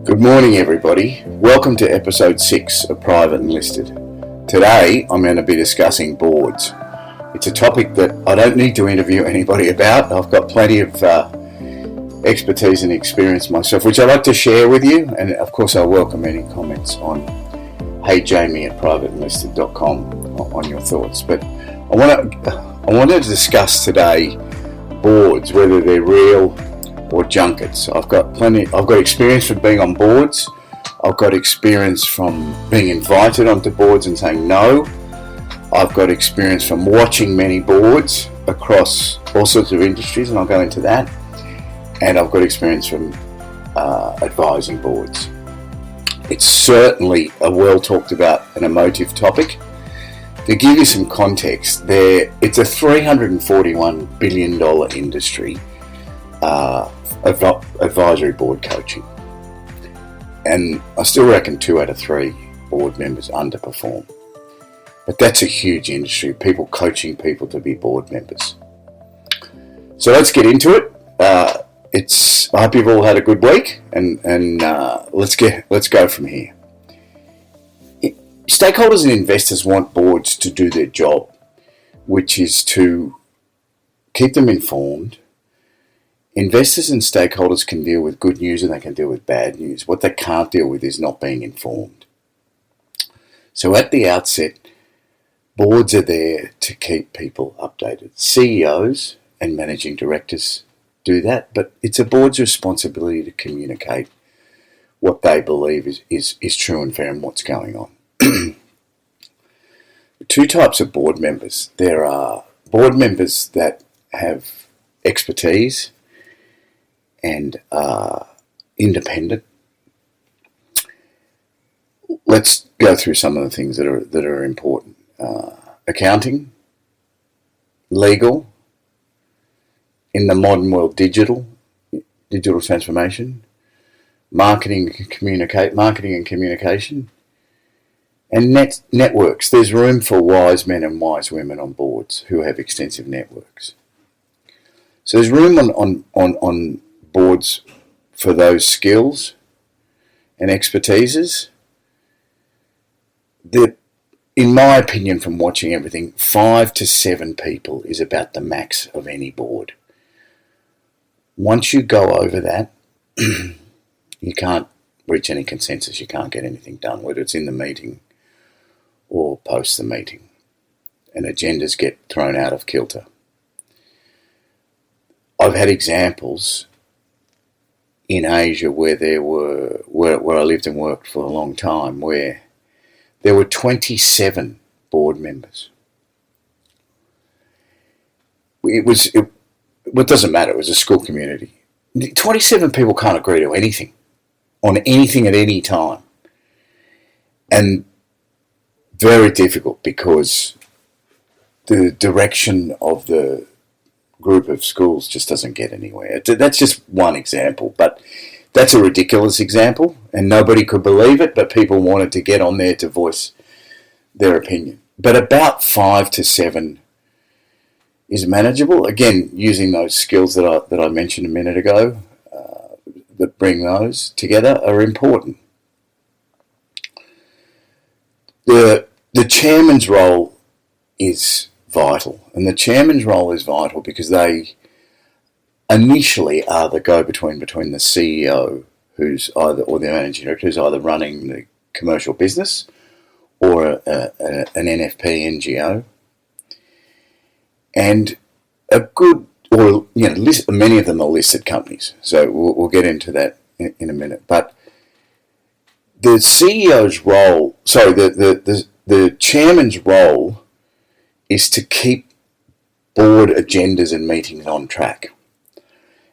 Good morning, everybody. Welcome to episode 6 of Private and Listed. Today, I'm going to be discussing boards. It's a topic that I don't need to interview anybody about. I've got plenty of expertise and experience myself, which I'd like to share with you. And of course, I welcome any comments on Heyjamie at privateandlisted.com on your thoughts. But I want to discuss today boards, whether they're real or junkets. I've got experience from being on boards. I've got experience from being invited onto boards and saying no. I've got experience from watching many boards across all sorts of industries, and I'll go into that. And I've got experience from advising boards. It's certainly a well talked about and emotive topic. To give you some context, it's a $341 billion industry. Advisory board coaching, and I still reckon 2 out of 3 board members underperform, but that's a huge industry, people coaching people to be board members. So let's get into it. I hope you've all had a good week, and let's go from here. Stakeholders and investors want boards to do their job, which is to keep them informed. Investors and stakeholders can deal with good news and they can deal with bad news. What they can't deal with is not being informed. So at the outset, boards are there to keep people updated. CEOs and managing directors do that, but it's a board's responsibility to communicate what they believe is true and fair and what's going on. 2 types of board members. There are board members that have expertise and independent. Let's go through some of the things that are important. Accounting, legal, in the modern world, digital transformation, marketing and communication, and networks. There's room for wise men and wise women on boards who have extensive networks. So there's room on boards for those skills and expertises. That, in my opinion, from watching everything, 5 to 7 people is about the max of any board. Once you go over that, you can't reach any consensus. You can't get anything done, whether it's in the meeting or post the meeting. And agendas get thrown out of kilter. I've had examples in Asia where where I lived and worked for a long time, where there were 27 board members. It doesn't matter, it was a school community. 27 people can't agree to anything, on anything at any time. And very difficult because the direction of the group of schools just doesn't get anywhere. That's just one example, but that's a ridiculous example, and nobody could believe it, but people wanted to get on there to voice their opinion. But about 5 to 7 is manageable. Again, using those skills that I mentioned a minute ago, that bring those together, are important. The chairman's role is vital, and the chairman's role is vital because they initially are the go-between between the CEO or the managing director who's either running the commercial business or an NFP NGO, and many of them are listed companies. So we'll get into that in a minute. But the CEO's role, the chairman's role is to keep board agendas and meetings on track.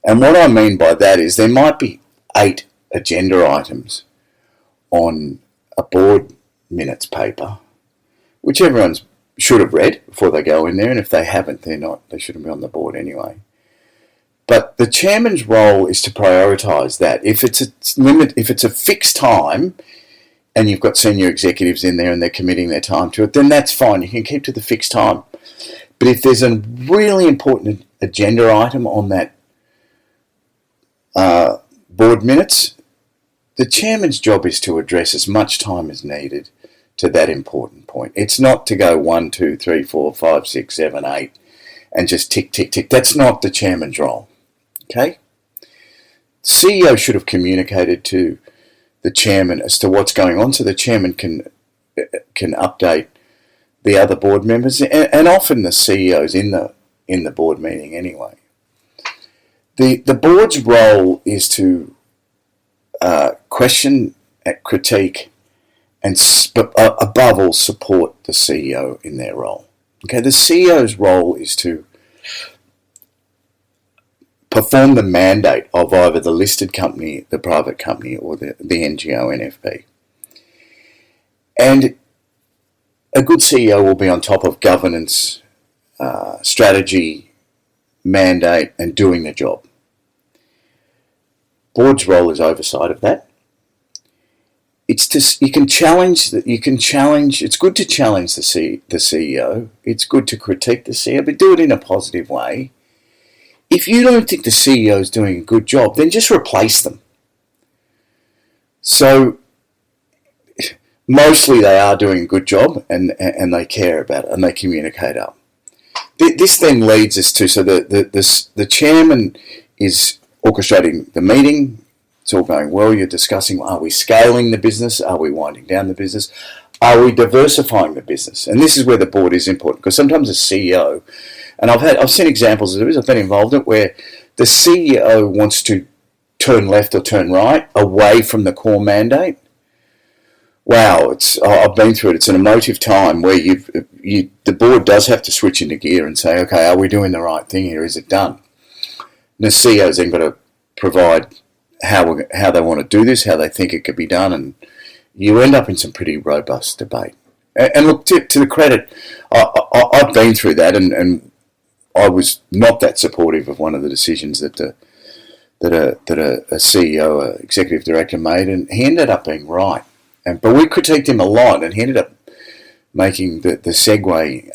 And what I mean by that is there might be 8 agenda items on a board minutes paper, which everyone should have read before they go in there, and if they haven't, they shouldn't be on the board anyway. But the chairman's role is to prioritise that. If it's a fixed time, and you've got senior executives in there and they're committing their time to it, then that's fine. You can keep to the fixed time. But if there's a really important agenda item on that board minutes, the chairman's job is to address as much time as needed to that important point. It's not to go 1, 2, 3, 4, 5, 6, 7, 8 and just tick, tick, tick. That's not the chairman's role. Okay? CEO should have communicated to the chairman as to what's going on, so the chairman can update the other board members, and often the CEO's in the board meeting anyway. The board's role is to question, critique, and above all support the CEO in their role. Okay, the CEO's role is to perform the mandate of either the listed company, the private company, or the NGO NFP. And a good CEO will be on top of governance, strategy, mandate, and doing the job. Board's role is oversight of that. It's you can challenge. It's good to challenge the CEO. It's good to critique the CEO, but do it in a positive way. If you don't think the CEO is doing a good job, then just replace them. So mostly they are doing a good job, and they care about it, and they communicate up. This then leads us to, so the chairman is orchestrating the meeting. It's all going well. You're discussing, are we scaling the business? Are we winding down the business? Are we diversifying the business? And this is where the board is important, because sometimes a CEO, and I've seen examples of this, I've been involved in it, where the CEO wants to turn left or turn right away from the core mandate. Wow, I've been through it. It's an emotive time where the board does have to switch into gear and say, okay, are we doing the right thing here? Is it done? And the CEO's then got to provide how they want to do this, how they think it could be done, and you end up in some pretty robust debate. And look, to the credit, I've been through that, and I was not that supportive of one of the decisions that a CEO, executive director, made, and he ended up being right. But we critiqued him a lot, and he ended up making the segue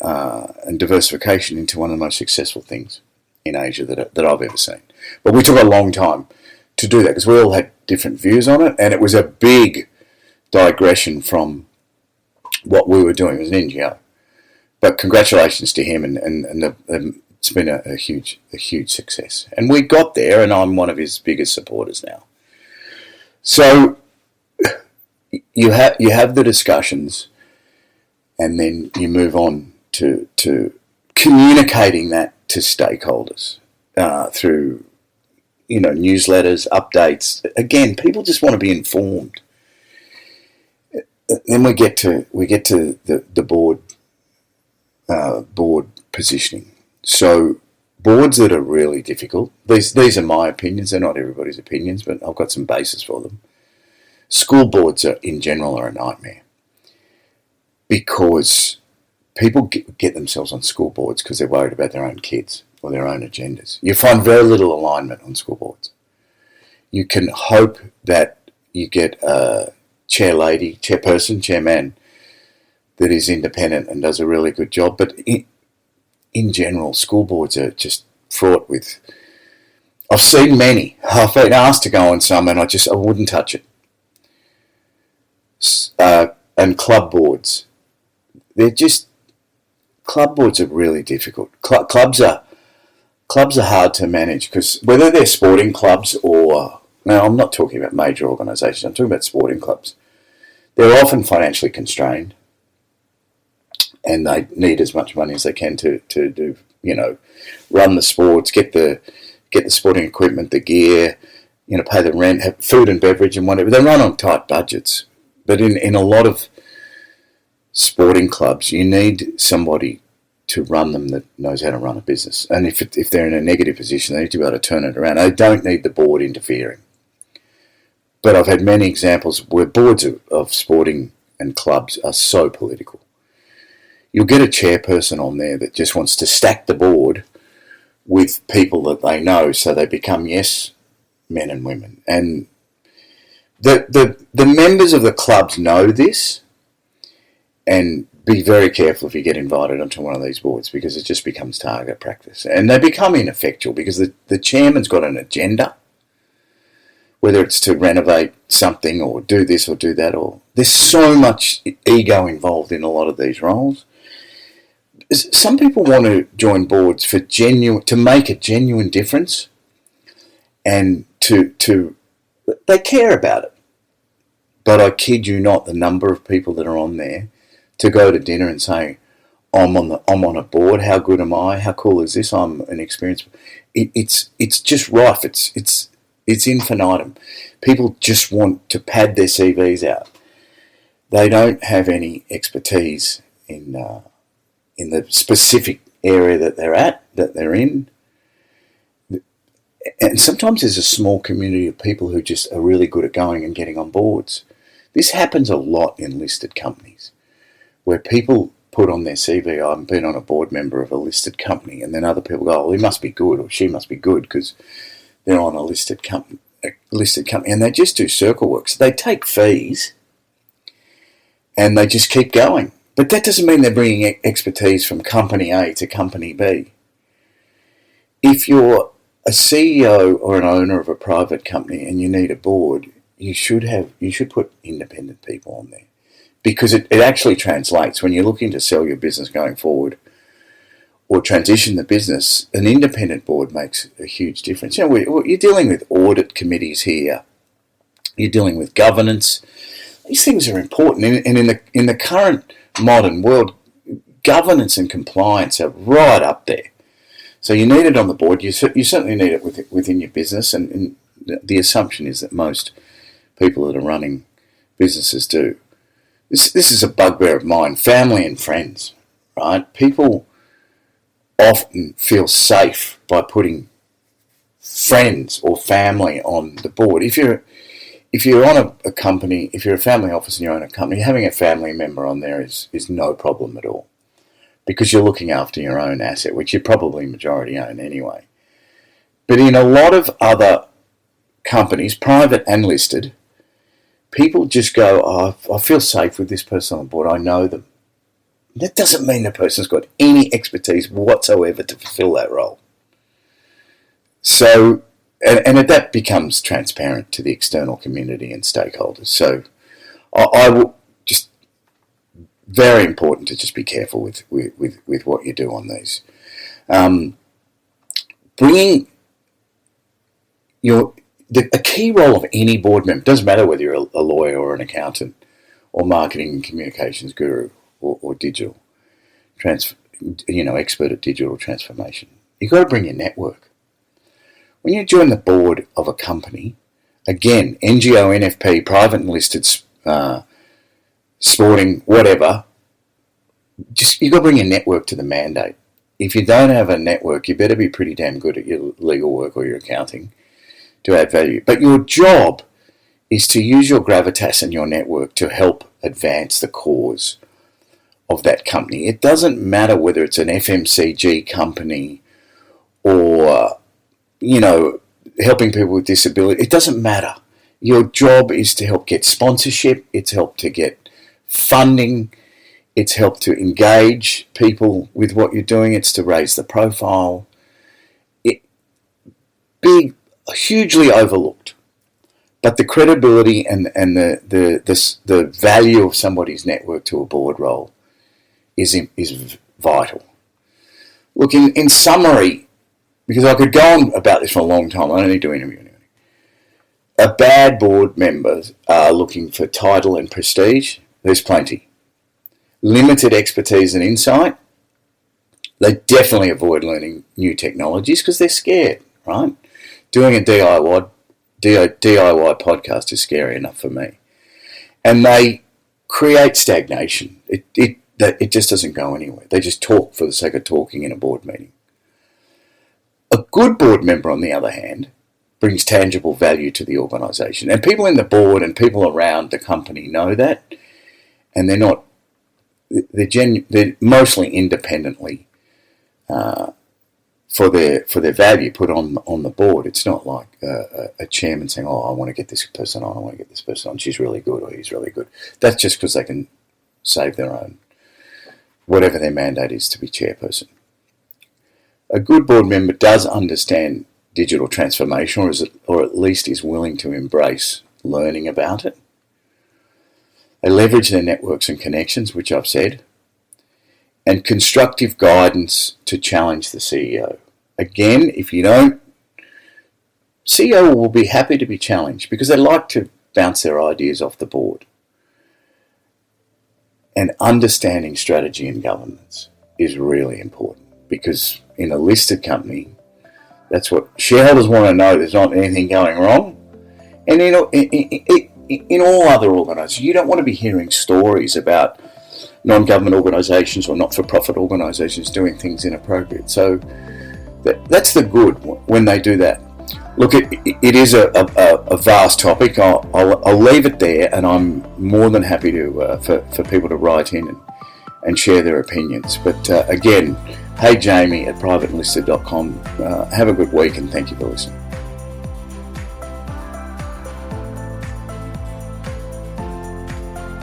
and diversification into one of the most successful things in Asia that I've ever seen. But we took a long time to do that, because we all had different views on it, and it was a big digression from what we were doing as an NGO. But congratulations to him, and it's been a huge success. And we got there, and I'm one of his biggest supporters now. So you have the discussions, and then you move on to communicating that to stakeholders through newsletters, updates. Again, people just want to be informed. Then we get to the board positioning. So boards that are really difficult. These are my opinions. They're not everybody's opinions, but I've got some basis for them. School boards in general are a nightmare, because people get themselves on school boards because they're worried about their own kids or their own agendas. You find very little alignment on school boards. You can hope that you get a chairperson, chairman, that is independent and does a really good job. But in general, school boards are just fraught with... I've seen many. I've been asked to go on some, and I wouldn't touch it. And club boards. Club boards are really difficult. Clubs are hard to manage, because whether they're sporting clubs or... Now, I'm not talking about major organisations. I'm talking about sporting clubs. They're often financially constrained, and they need as much money as they can to do, run the sports, get the sporting equipment, the gear, pay the rent, have food and beverage and whatever. They run on tight budgets. But in a lot of sporting clubs, you need somebody to run them that knows how to run a business. And if they're in a negative position, they need to be able to turn it around. They don't need the board interfering. But I've had many examples where boards of sporting and clubs are so political. You'll get a chairperson on there that just wants to stack the board with people that they know, so they become yes men and women. And the members of the clubs know this, and be very careful if you get invited onto one of these boards, because it just becomes target practice. And they become ineffectual because the chairman's got an agenda, whether it's to renovate something or do this or do that, or there's so much ego involved in a lot of these roles. Some people want to join boards to make a genuine difference, and they care about it. But I kid you not, the number of people that are on there to go to dinner and say, I'm on a board. How good am I? How cool is this? I'm an experienced. It's just rife. It's infinitum. People just want to pad their CVs out. They don't have any expertise in the specific area that they're in. And sometimes there's a small community of people who just are really good at going and getting on boards. This happens a lot in listed companies, where people put on their CV, I've been on a board member of a listed company, and then other people go, well, he must be good or she must be good because they're on a listed company, and they just do circle work. So they take fees and they just keep going. But that doesn't mean they're bringing expertise from company A to company B. If you're a CEO or an owner of a private company and you need a board, you should put independent people on there, because it actually translates. When you're looking to sell your business going forward or transition the business, an independent board makes a huge difference. You know, you're dealing with audit committees here. You're dealing with governance. These things are important, and in the current modern world, governance and compliance are right up there. So you need it on the board. You certainly need it within your business, and the assumption is that most people that are running businesses do. This is a bugbear of mine. Family and friends, right? People often feel safe by putting friends or family on the board. If you're on a company, if you're a family office and you own a company, having a family member on there is no problem at all, because you're looking after your own asset, which you probably majority own anyway. But in a lot of other companies, private and listed, people just go, oh, I feel safe with this person on board. I know them. That doesn't mean the person's got any expertise whatsoever to fulfill that role. So, and that becomes transparent to the external community and stakeholders. So I will just, very important to just be careful with what you do on these. Bringing a key role of any board member, doesn't matter whether you're a lawyer or an accountant or marketing and communications guru or digital, expert at digital transformation. You've got to bring your network. When you join the board of a company, again, NGO, NFP, private and listed, sporting, whatever, you've got to bring your network to the mandate. If you don't have a network, you better be pretty damn good at your legal work or your accounting to add value. But your job is to use your gravitas and your network to help advance the cause of that company. It doesn't matter whether it's an FMCG company or, helping people with disability. It doesn't matter. Your job is to help get sponsorship. It's help to get funding. It's help to engage people with what you're doing. It's to raise the profile. Hugely overlooked. But the credibility and the value of somebody's network to a board role is vital. Look, in summary, because I could go on about this for a long time, I don't need to interview anyone. A bad board members are looking for title and prestige. There's plenty. Limited expertise and insight. They definitely avoid learning new technologies because they're scared, right? Doing a DIY podcast is scary enough for me. And they create stagnation. It just doesn't go anywhere. They just talk for the sake of talking in a board meeting. A good board member, on the other hand, brings tangible value to the organisation. And people in the board and people around the company know that. And they're mostly independently for their value put on the board. It's not like a chairman saying, oh, I want to get this person on, I want to get this person on, she's really good or he's really good. That's just because they can save their own, whatever their mandate is to be chairperson. A good board member does understand digital transformation, or at least is willing to embrace learning about it. They leverage their networks and connections, which I've said, and constructive guidance to challenge the CEO. Again, if you don't, CEO will be happy to be challenged because they like to bounce their ideas off the board. And understanding strategy and governance is really important, because in a listed company, that's what shareholders want to know. There's not anything going wrong. And in all other organisations, you don't want to be hearing stories about non-government organisations or not-for-profit organisations doing things inappropriate. So that's the good when they do that. Look, it is a vast topic. I'll leave it there, and I'm more than happy to for people to write in and share their opinions. But again, Heyjamie at privateandlisted.com. Have a good week, and thank you for listening.